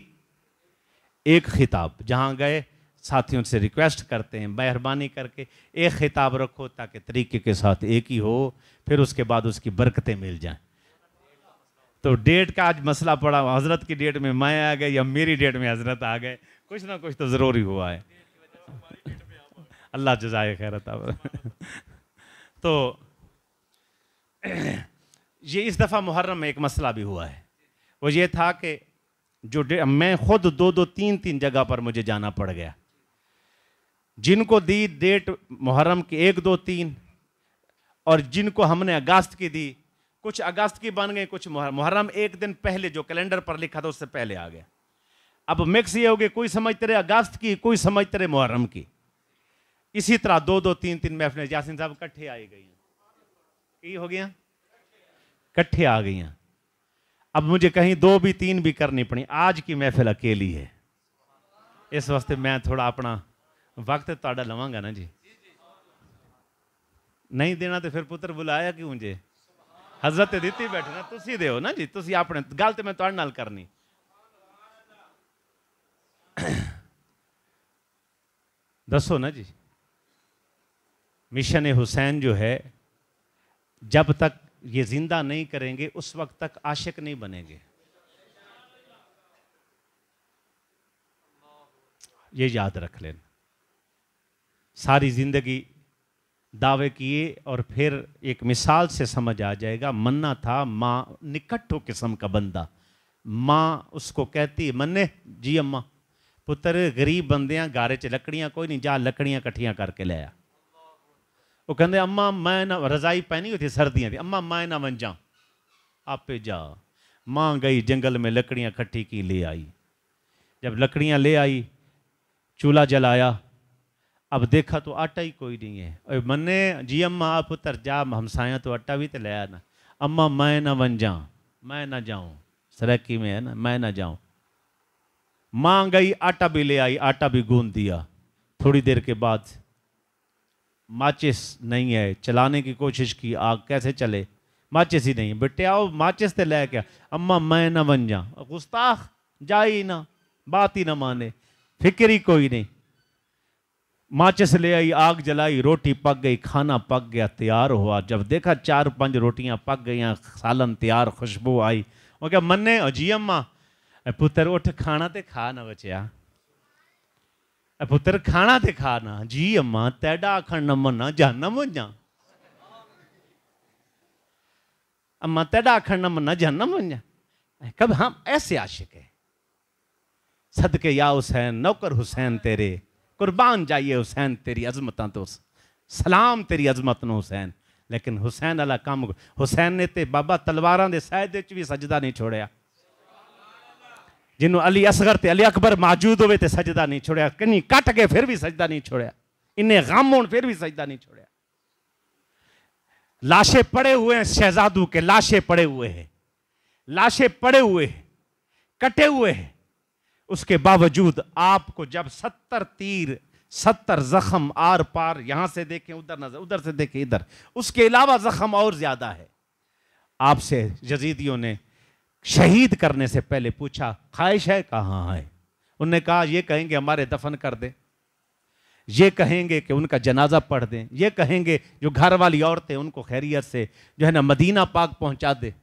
एक खिताब, जहां गए साथियों से रिक्वेस्ट करते हैं मेहरबानी करके एक खिताब रखो ताकि तरीके के साथ एक ही हो, फिर उसके बाद उसकी बरकतें मिल जाएं। तो डेट का आज मसला पड़ा, हजरत की डेट में मैं आ गए या मेरी डेट में हजरत आ गए, कुछ ना कुछ तो जरूरी हुआ है। अल्लाह जज़ाए खैर अता। तो ये इस दफ़ा मुहर्रम में एक मसला भी हुआ है, वो ये था कि जो मैं खुद 2-2 3-3 जगह पर मुझे जाना पड़ गया। जिनको दी डेट मुहर्रम की 1, 2, 3, और जिनको हमने अगस्त की दी, कुछ अगस्त की बन गई, कुछ मुहर्रम एक दिन पहले जो कैलेंडर पर लिखा था उससे पहले आ गया। अब मिक्स ये हो गया, कोई समझते रहे अगस्त की, कोई समझते रहे मुहर्रम की। इसी तरह 2-2 3-3 महफिलें यासीन साहब इकट्ठे आई गई, की हो गया, इकट्ठे आ गई हैं। अब मुझे कहीं 2 भी 3 भी करनी पड़ी। आज की महफिल अकेली है, इस वास्ते मैं थोड़ा अपना वक्त तुहाडा लवांगा ना जी। नहीं देना तो फिर पुत्र बुलाया क्यों जे? हजरत दित्ती बैठे ना, तुसी देओ ना जी, तुसी अपने गल ते मैं तुहाडे नाल करनी। दसो ना जी। मिशन हुसैन जो है, जब तक ये जिंदा नहीं करेंगे उस वक्त तक आशिक नहीं बनेंगे। ये याद रख लेना। सारी जिंदगी दावे किए और फिर एक मिसाल से समझ आ जाएगा। मन्ना था माँ निकट्ठो किस्म का बंदा। माँ उसको कहती, मन्ने जी अम्मा, पुत्र गरीब बंदियां गारे च लकड़ियां कोई नहीं, जा लकड़ियां कट्ठियां करके ले आ। वो कहते अम्मा मैं ना, रजाई पहनी हुई थी सर्दियां थी, अम्मा मैं ना वंजा, आपे जा। माँ गई जंगल में लकड़ियां इकट्ठी की ले आई। जब लकड़ियां ले आई, चूल्हा जलाया, अब देखा तो आटा ही कोई नहीं है। मन्ने जी अम्मा आप पुत्र जा, हमसाया तो आटा भी तो ले आना। अम्मा मैं ना वंजा, मैं ना जाऊं, सराकी में है ना, मैं ना जाऊं। माँ गई आटा भी ले आई, आटा भी गूंद दिया। थोड़ी देर के बाद माचिस नहीं है, चलाने की कोशिश की, आग कैसे चले, माचिस ही नहीं। बेटे आओ माचिस ते ले क्या? अम्मा मैं ना बन जा, गुस्ताख जा ही ना, बात ही ना माने, फिक्र ही कोई नहीं। माचिस ले आई, आग जलाई, रोटी पक गई, खाना पक गया, तैयार हुआ। जब देखा 4-5 रोटियां पक गई, सालन तैयार, खुशबू आई। वो क्या मन्ने जी अम्मा, पुत्र उठ खाना ते खा ना बचिया, पुत्र खाना ते खा ना। जी अम्मा तेडा आखण न मन्ना, जाना मुझा। अम्मा तेडा आखण न मन्ना, जाना मुझा। कब हम ऐसे आशिक है। सदके या हुसैन, नौकर हुसैन तेरे, कुर्बान जाइए हुसैन तेरी अजमत तो, सलाम तेरी अजमत नो हुसैन। लेकिन हुसैन वाला काम, हुसैन ने ते बाबा तलवारां दे सैदे च भी सजदा नहीं छोड़िया। जिन्हों अली असगर ते अली अकबर मौजूद होवे ते सजदा नहीं छोड़िया, कहीं कट के फिर भी सजदा नहीं छोड़िया, इन्हें गम होने फिर भी सजदा नहीं छोड़िया। लाशें पड़े हुए हैं शहजादू के, लाशें पड़े हुए हैं, लाशें पड़े हुए हैं, कटे हुए हैं। उसके बावजूद आपको जब 70 तीर, 70 जख्म आर पार, यहां से देखें उधर नजर, उधर से देखें इधर, उसके अलावा जख्म और ज्यादा है। आपसे यजीदियों ने शहीद करने से पहले पूछा ख्वाहिश है कहाँ है? उन्होंने कहा ये कहेंगे हमारे दफन कर दे, ये कहेंगे कि उनका जनाजा पढ़ दें, ये कहेंगे जो घर वाली औरतें उनको खैरियत से जो है ना मदीना पाक पहुंचा दे,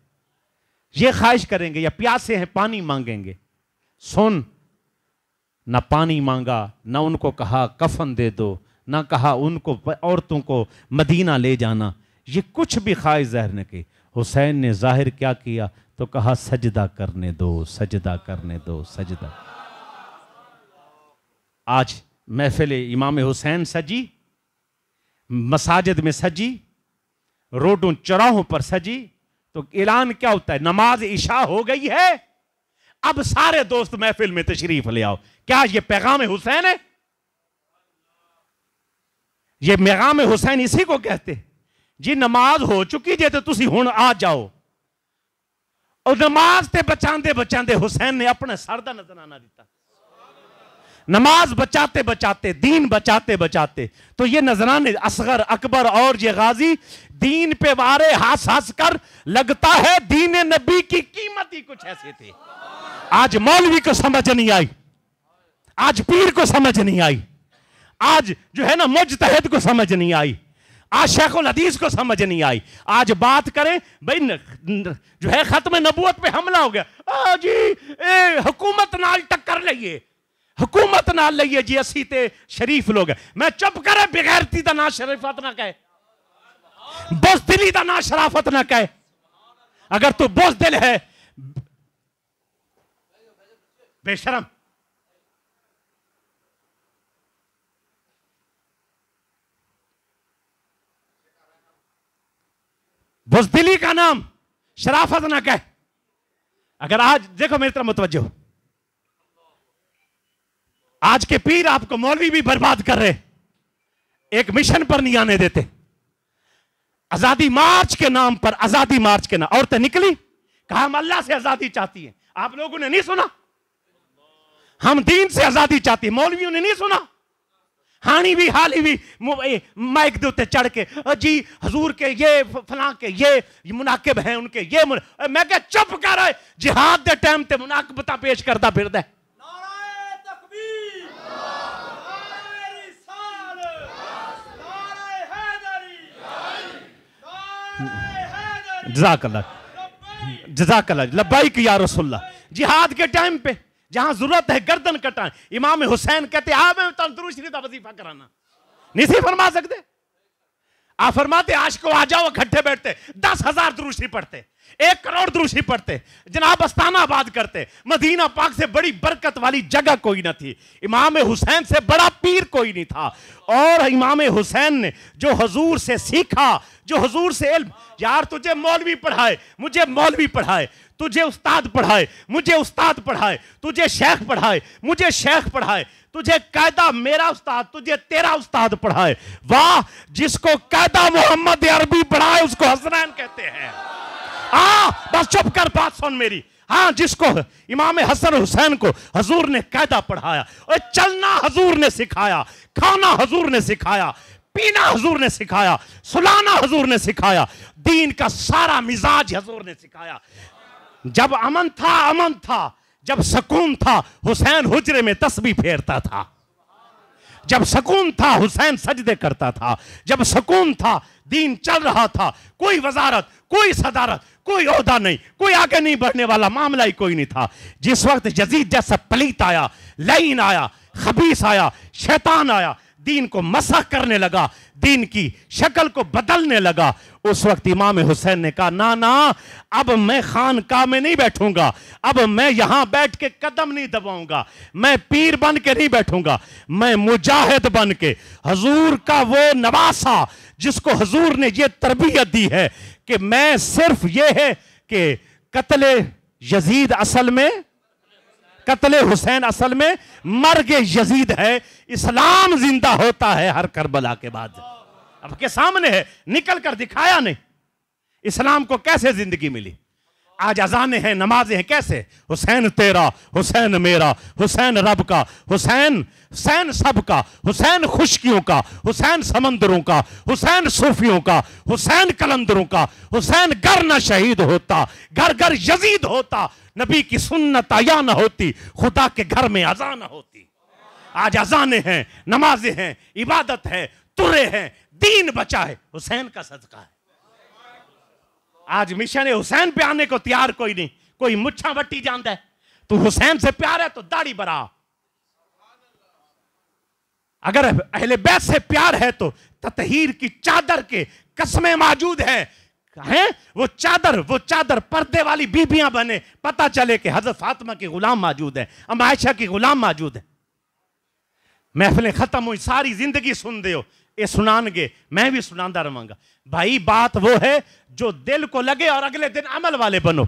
ये ख्वाहिश करेंगे, या प्यासे हैं पानी मांगेंगे। सुन, ना पानी मांगा, ना उनको कहा कफन दे दो, ना कहा उनको औरतों को मदीना ले जाना, ये कुछ भी ख्वाहिश ज़ाहिर न की। हुसैन ने जाहिर क्या किया? तो कहा सजदा करने दो, सजदा करने दो, सजदा। आज महफिल इमाम हुसैन सजी, मसाजिद में सजी, रोडों चौराहों पर सजी, तो ऐलान क्या होता है? नमाज इशा हो गई है, अब सारे दोस्त महफिल में तशरीफ ले आओ। क्या ये पैगाम हुसैन है? ये पैगाम हुसैन इसी को कहते जी। नमाज हो चुकी जे तो तुसी हुण आ जाओ। और नमाज ते बचाते बचाते हुसैन ने अपने सर दा नजराना दिता। नमाज बचाते बचाते, दीन बचाते बचाते, तो ये नजराने असगर, अकबर और ये गाजी दीन पे वारे हंस हंस कर लगता है दीन नबी की कीमत ही कुछ ऐसी थी। आज मौलवी को समझ नहीं आई, आज पीर को समझ नहीं आई, आज जो है ना मुजतहिद को समझ नहीं आई, आज शेखुल हदीस को समझ नहीं आई। आज बात करें भाई जो है खत्म नबूवत पे हमला हो गया जी, हुकूमत नाल टक्कर लईए, हुकूमत नाल लईए जी, असी ते शरीफ लोग है। मैं चुप करे, बेगैरती दा ना शरीफत ना कहे, बुज़दिली दा ना शराफत ना कहे। अगर तू बुज़दिल है, बेशरम, बुज़दिली का नाम शराफत ना कहे। अगर आज देखो मेरी तरफ मुतवज्जो, आज के पीर आपको मौलवी भी बर्बाद कर रहे, एक मिशन पर नहीं आने देते। आजादी मार्च के नाम पर, आजादी मार्च के नाम, औरतें निकली, कहा हम अल्लाह से आजादी चाहती हैं। आप लोगों ने नहीं सुना? हम दीन से आजादी चाहते। मौलवियों ने नहीं सुना, हानी भी हाली भी माइक दे उत्ते चढ़ के जी हजूर के ये फलां के ये मुनाकिब हैं उनके ये मैं क्या चुप कर रहा है। जिहाद दे टाइम ते मुनाकिबता पेश करता फिरदा है। नारे तकबीर, नारे रिसालत, नारे हैदरी, नारे हैदरी। जज़ाकल्लाह लब्बाइक या रसूलल्लाह। जिहाद के टाइम पे जहां जरूरत है गर्दन कटाएं। इमाम हुसैन कहते आ मैं दुरूद शरीफ का वजीफा कराना नहीं सी फरमा सकते। आप फरमाते आशिको आ जाओ इकट्ठे बैठते 10,000 दुरूद शरीफ पढ़ते, 1 करोड़ दुरूद शरीफ पढ़ते, जनाब अस्ताना आबाद करते। मदीना पाक से बड़ी बरकत वाली जगह कोई ना थी, इमाम हुसैन से बड़ा पीर कोई नहीं था। और इमाम हुसैन ने जो हजूर से सीखा, जो हजूर से इल्म, यार तुझे मौलवी पढ़ाए, मुझे मौलवी पढ़ाए, तुझे उस्ताद पढ़ाए, मुझे उस्ताद पढ़ाए, तुझे शेख पढ़ाए, मुझे शेख पढ़ाए, तुझे कायदा मेरा उस्ताद, तुझे तेरा उस्ताद पढ़ाए। वाह, जिसको कायदा मोहम्मद अरबी पढ़ाए उसको हसनैन कहते हैं। बस चुप कर, बात सुन मेरी। हाँ, जिसको इमाम हसन हुसैन को हजूर ने कायदा पढ़ाया, और चलना हजूर ने सिखाया, खाना हजूर ने सिखाया, पीना हजूर ने सिखाया, सुलाना हजूर ने सिखाया, दीन का सारा मिजाज हजूर ने सिखाया। जब अमन था, जब सुकून था, हुसैन हुजरे में तस्बीह फेरता था। जब सुकून था हुसैन सजदे करता था। जब सुकून था दीन चल रहा था। कोई वजारत, कोई सदारत, कोई ओहदा नहीं, कोई आगे नहीं बढ़ने वाला मामला ही कोई नहीं था। जिस वक्त यजीद जैसा पलीत आया, लईन आया, खबीस आया, शैतान आया, दीन को मसख करने लगा, दीन की शक्ल को बदलने लगा, उस वक्त इमाम हुसैन ने कहा ना ना, अब मैं खानकाह में नहीं बैठूंगा, अब मैं यहां बैठ के कदम नहीं दबाऊंगा, मैं पीर बन के नहीं बैठूंगा, मैं मुजाहिद बन के हजूर का वो नवासा जिसको हजूर ने ये तरबियत दी है कि मैं सिर्फ ये है कि कत्ले यजीद असल में, कत्ले हुसैन असल में मर्ग यजीद है, इस्लाम जिंदा होता है हर करबला के बाद। अब के सामने है, निकल कर दिखाया नहीं इस्लाम को कैसे जिंदगी मिली। आज अजाने हैं, नमाजें हैं, कैसे हुसैन तेरा, हुसैन मेरा, हुसैन रब का, हुसैन हुसैन सबका, हुसैन खुशकियों का, हुसैन समंदरों का, हुसैन सूफियों का, हुसैन कलंदरों का, हुसैन घर न शहीद होता, घर घर यजीद होता, नबी की सुन्नत आया न होती, खुदा के घर में अज़ान न होती। आज अजाने हैं, नमाजें हैं, इबादत है, तुरे हैं, दीन बचा है, हुसैन का सदका है। आज मिशन हुसैन पे आने को तैयार कोई नहीं, कोई मुच्छा बट्टी जानता है। तू हुसैन से प्यार है तो दाढ़ी बढ़ा, अगर अहले बैत से प्यार है तो ततहीर की चादर के कस्में मौजूद हैं, वो चादर पर्दे वाली बीबियां बने, पता चले कि हजरत फातिमा के गुलाम मौजूद है, अम्मा आयशा के गुलाम मौजूद है। महफिलें खत्म हुई, सारी जिंदगी सुन दे हो, ये सुनानगे, मैं भी सुनांदा रहूंगा। भाई बात वो है जो दिल को लगे और अगले दिन अमल वाले बनो।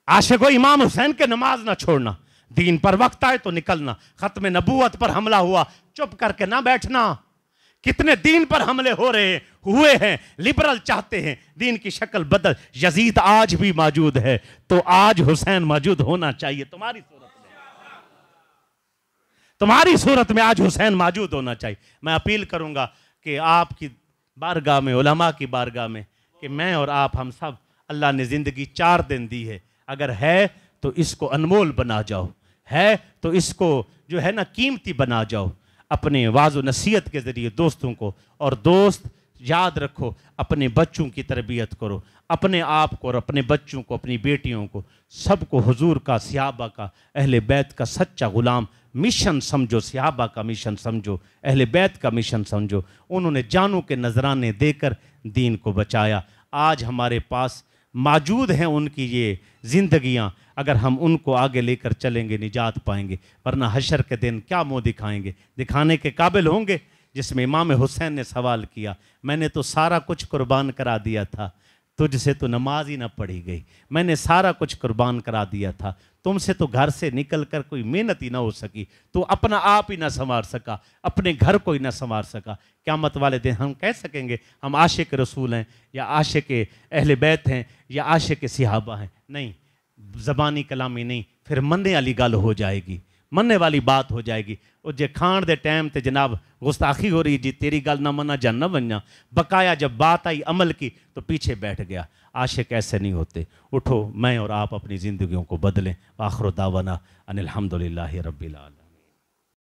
आशिको इमाम हुसैन के नमाज ना छोड़ना, दीन पर वक्त आए तो निकलना। खत्म नबूवत पर हमला हुआ, चुप करके ना बैठना। कितने दीन पर हमले हो रहे हुए हैं, लिबरल चाहते हैं दीन की शक्ल बदल। यजीद आज भी मौजूद है तो आज हुसैन मौजूद होना चाहिए। तुम्हारी सूरत में आज हुसैन मौजूद होना चाहिए। मैं अपील करूंगा कि आपकी बारगाह में, उलमा की बारगाह में, कि मैं और आप, हम सब, अल्लाह ने जिंदगी 4 दिन दी है, अगर है तो इसको अनमोल बना जाओ, है तो इसको जो है ना कीमती बना जाओ। अपने वाज़ो नसीहत के ज़रिए दोस्तों को, और दोस्त याद रखो अपने बच्चों की तरबियत करो, अपने आप को और अपने बच्चों को, अपनी बेटियों को, सबको हुजूर का, सहाबा का, अहले बैत का सच्चा गुलाम मिशन समझो। सहाबा का मिशन समझो, अहले बैत का मिशन समझो। उन्होंने जानों के नजराने देकर दीन को बचाया। आज हमारे पास मौजूद हैं उनकी ये जिंदगियां, अगर हम उनको आगे लेकर चलेंगे निजात पाएंगे, वरना हशर के दिन क्या मुंह दिखाएंगे। दिखाने के काबिल होंगे जिसमें इमाम हुसैन ने सवाल किया, मैंने तो सारा कुछ कुर्बान करा दिया था, तुझसे तो नमाज ही ना पढ़ी गई, मैंने सारा कुछ कुर्बान करा दिया था, तुमसे तो घर से निकल कर कोई मेहनत ही ना हो सकी, तो अपना आप ही ना संवार सका, अपने घर को ही ना संवार सका। क़यामत वाले दिन हम कह सकेंगे हम आशिक रसूल हैं, या आशिक अहले बैत हैं, या आशिक सहाबा हैं? नहीं, ज़बानी कलामी नहीं, फिर मनने वाली गल हो जाएगी, मनने वाली बात हो जाएगी। और जे खाण दे टाइम ते जनाब गुस्ताखी हो रही जी, तेरी गल ना मना जा न वन्या, बकाया जब बात आई अमल की तो पीछे बैठ गया। आशिक ऐसे नहीं होते। उठो, मैं और आप अपनी ज़िंदगियों को बदलें। आखिर दावाना अनिल हम्दुलिल्लाहि रब्बिल आलमीन।